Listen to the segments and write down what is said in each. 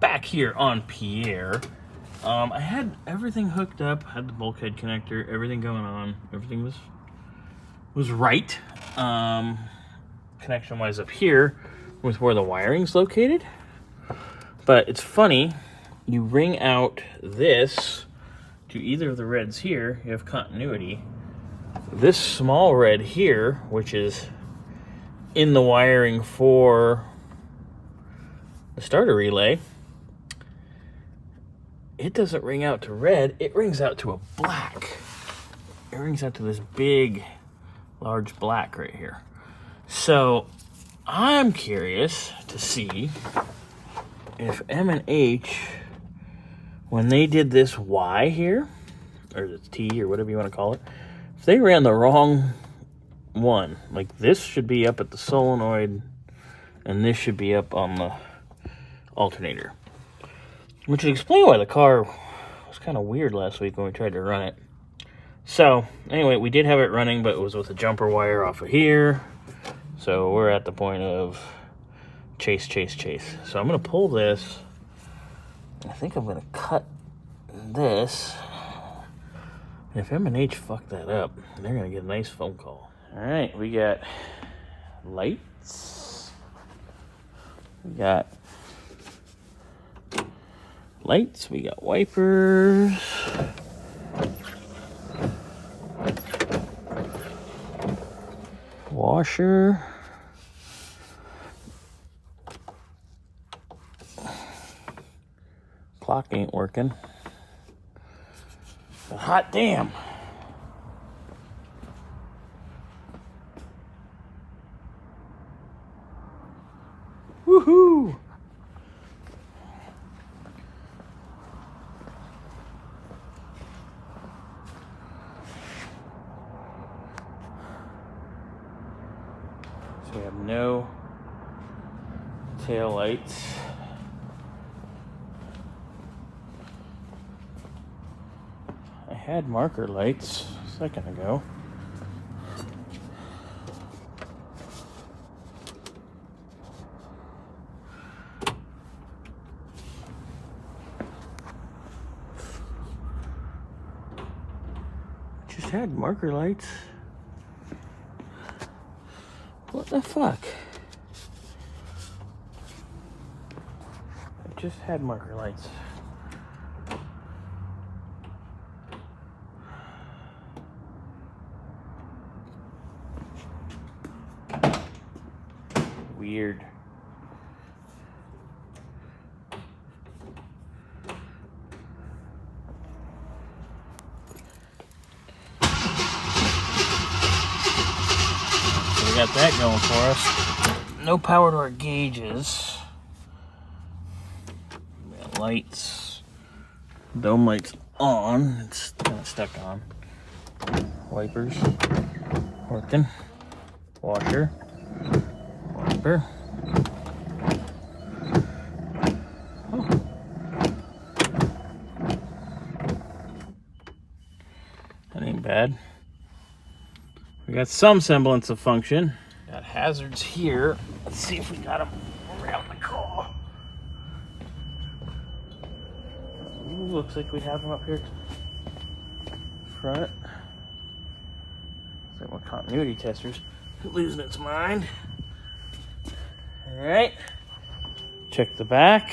back here on Pierre. I had everything hooked up, had the bulkhead connector, everything going on. Everything was right. Connection-wise up here with where the wiring's located. But it's funny, you ring out this to either of the reds here, you have continuity. This small red here, which is in the wiring for the starter relay, it doesn't ring out to red, it rings out to a black. It rings out to this big, large black right here. So I'm curious to see if M&H, when they did this Y here, or the T or whatever you want to call it, if they ran the wrong one, like this should be up at the solenoid and this should be up on the alternator. Which would explain why the car was kind of weird last week when we tried to run it. So, anyway, we did have it running, but it was with a jumper wire off of here. So, we're at the point of chase. So, I'm going to pull this. I think I'm going to cut this. And if M&H fuck that up, they're going to get a nice phone call. All right, we got lights. We got lights, we got wipers, washer, clock ain't working, but hot damn. Woohoo! We have no tail lights. I had marker lights a second ago. Just had marker lights. What the fuck? I just had marker lights. Weird. We got that going for us. No power to our gauges. We got lights. Dome lights on. It's kind of stuck on. Wipers working. Washer. Wiper. Oh. That ain't bad. We got some semblance of function. Got hazards here. Let's see if we got them around the car. Ooh, looks like we have them up here front. Looks like my continuity tester's losing its mind. All right. Check the back.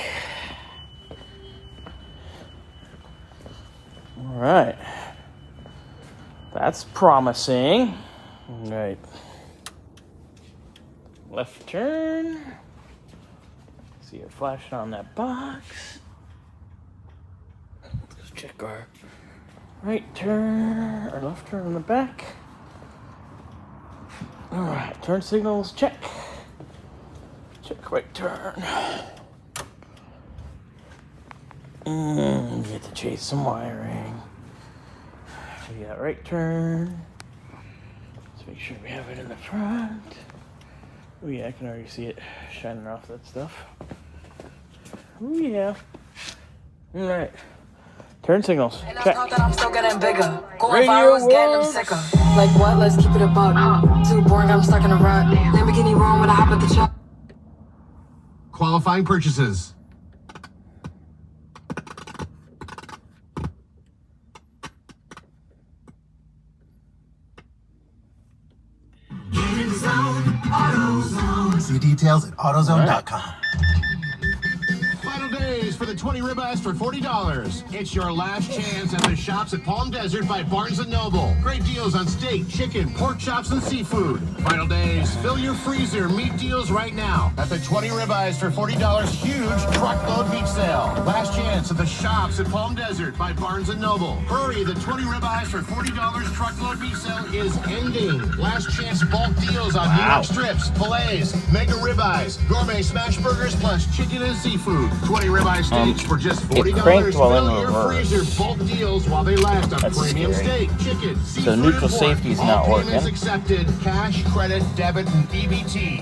All right. That's promising. All right. Left turn. See it flashing on that box. Let's go check our right turn, or left turn in the back. All right, turn signals, check. Check right turn. Get to chase some wiring. We got right turn. Let's make sure we have it in the front. Oh yeah, I can already see it shining off that stuff. Oh yeah. All right. Turn signals. And check. I thought that I'm still getting bigger. Going Radio viral is getting them works. sicker. Like what? Let's keep it a buck. Too boring, I'm stuck in a rut. Lamborghini room when I hop at the truck. Qualifying purchases. See details at AutoZone.com. Final days for the 20 ribeyes for $40. It's your last chance at the shops at Palm Desert by Barnes & Noble. Great deals on steak, chicken, pork chops, and seafood. Final days. Fill your freezer. Meat deals right now. At the 20 ribeyes for $40 huge truckload meat sale. Last chance at the shops at Palm Desert by Barnes & Noble. Hurry, the 20 ribeyes for $40 truckload meat sale is ending. Last chance bulk deals on New York strips, fillets, mega ribeyes, gourmet smash burgers, plus chicken and seafood. 20 ribeye steaks for just $40. cranked while in Fill your reverse. freezer. Bulk deals while they last on That's premium scary. steak, chicken, seafood, So neutral and pork. safety's All not payments working. accepted. Cash, credit, debit, and EBT.